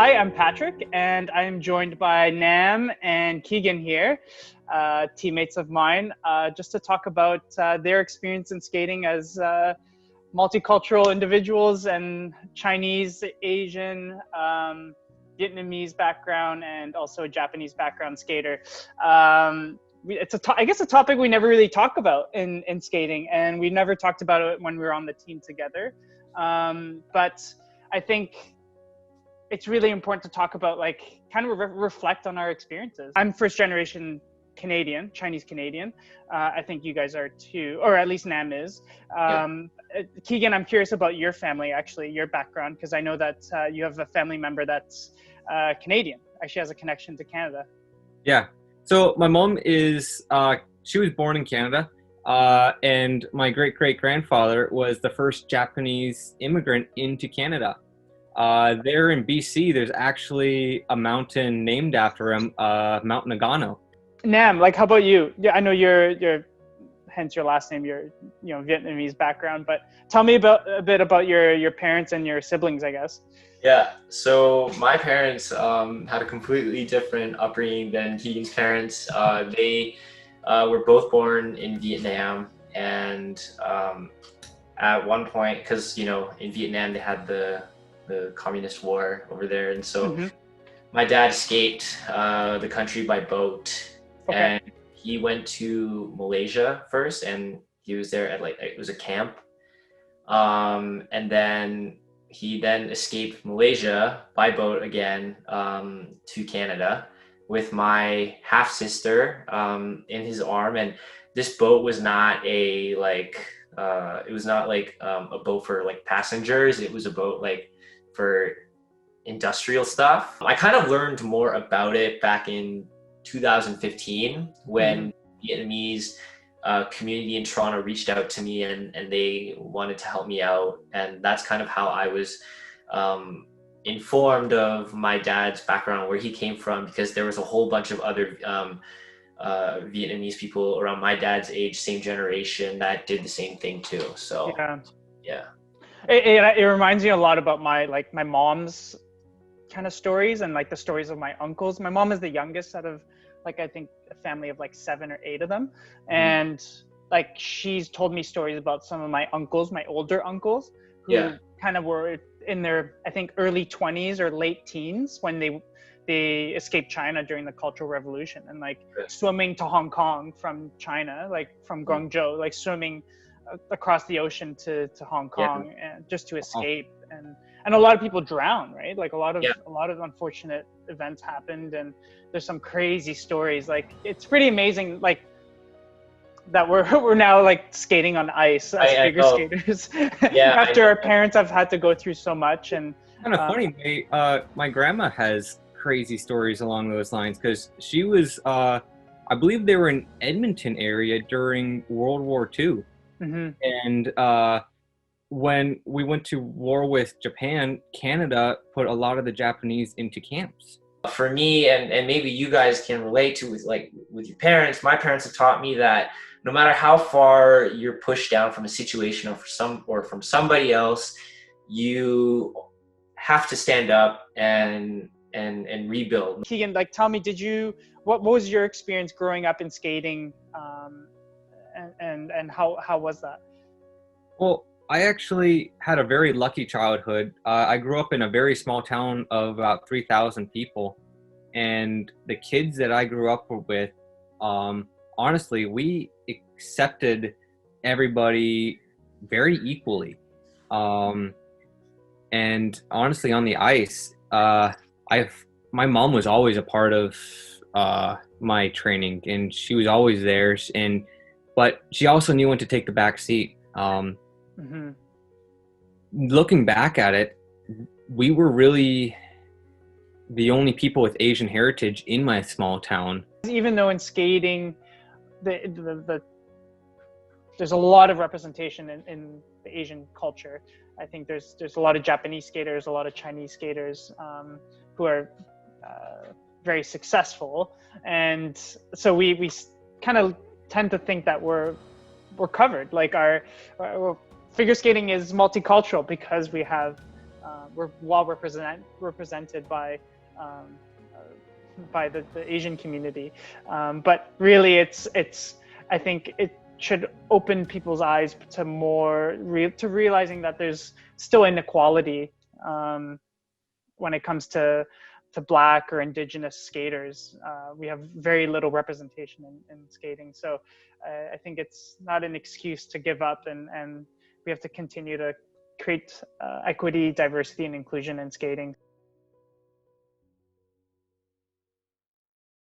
Hi, I'm Patrick, and I'm joined by Nam and Keegan here, teammates of mine, just to talk about their experience in skating as multicultural individuals and Chinese, Asian, Vietnamese background, and also a Japanese background skater. I guess a topic we never really talk about in skating, and we never talked about it when we were on the team together. But I think it's really important to talk about, like, kind of reflect on our experiences. I'm first generation Canadian, Chinese Canadian. I think you guys are too, or at least Nam is. Keegan, I'm curious about your family, actually, your background, because I know that you have a family member that's Canadian, actually has a connection to Canada. Yeah. So my mom is, she was born in Canada, and my great-great-grandfather was the first Japanese immigrant into Canada. There in BC, there's actually a mountain named after him, Mount Nagano. Nam, like, how about you? Yeah, I know you're hence your last name, your Vietnamese background, but tell me a bit about your parents and your siblings, I guess. Yeah, so my parents had a completely different upbringing than Keegan's parents. They were both born in Vietnam, and at one point, because in Vietnam they had the Communist War over there, and so my dad escaped the country by boat, and he went to Malaysia first, and he was there at it was a camp, and then he escaped Malaysia by boat again to Canada with my half sister in his arm. And this boat was not a boat for like passengers. It was a boat for industrial stuff. I kind of learned more about it back in 2015 when Vietnamese community in Toronto reached out to me and they wanted to help me out, and that's kind of how I was informed of my dad's background, where he came from, because there was a whole bunch of other Vietnamese people around my dad's age, same generation, that did the same thing too. So yeah. It reminds me a lot about my mom's kind of stories and the stories of my uncles. My mom is the youngest out of I think a family of 7 or 8 of them. And she's told me stories about some of my uncles, my older uncles, who kind of were in their, I think, early 20s or late teens when they escaped China during the Cultural Revolution, and swimming to Hong Kong from China, from Guangzhou, swimming across the ocean to Hong Kong and just to escape. And a lot of people drown, right? A lot of unfortunate events happened, and there's some crazy stories. It's pretty amazing, that we're now skating on ice as figure skaters. After our parents have had to go through so much. And kind of funny, my grandma has crazy stories along those lines, because she was, I believe they were in Edmonton area during World War II. And when we went to war with Japan, Canada put a lot of the Japanese into camps. For me, and maybe you guys can relate to with your parents, my parents have taught me that no matter how far you're pushed down from a situation or from somebody else, you have to stand up and rebuild. Keegan, tell me, what was your experience growing up in skating, and how was that? Well, I actually had a very lucky childhood. I grew up in a very small town of about 3,000 people. And the kids that I grew up with, honestly, we accepted everybody very equally. And honestly, on the ice, my mom was always a part of my training, and she was always there. But she also knew when to take the back seat. Looking back at it, we were really the only people with Asian heritage in my small town. Even though in skating, there's a lot of representation in the Asian culture. I think there's a lot of Japanese skaters, a lot of Chinese skaters who are very successful, and so we kind of tend to think that we're covered. Our figure skating is multicultural because we have we're well represented by the Asian community. But really, it's I think it should open people's eyes to to realizing that there's still inequality when it comes to Black or Indigenous skaters. We have very little representation in skating, so I think it's not an excuse to give up, and we have to continue to create equity, diversity, and inclusion in skating.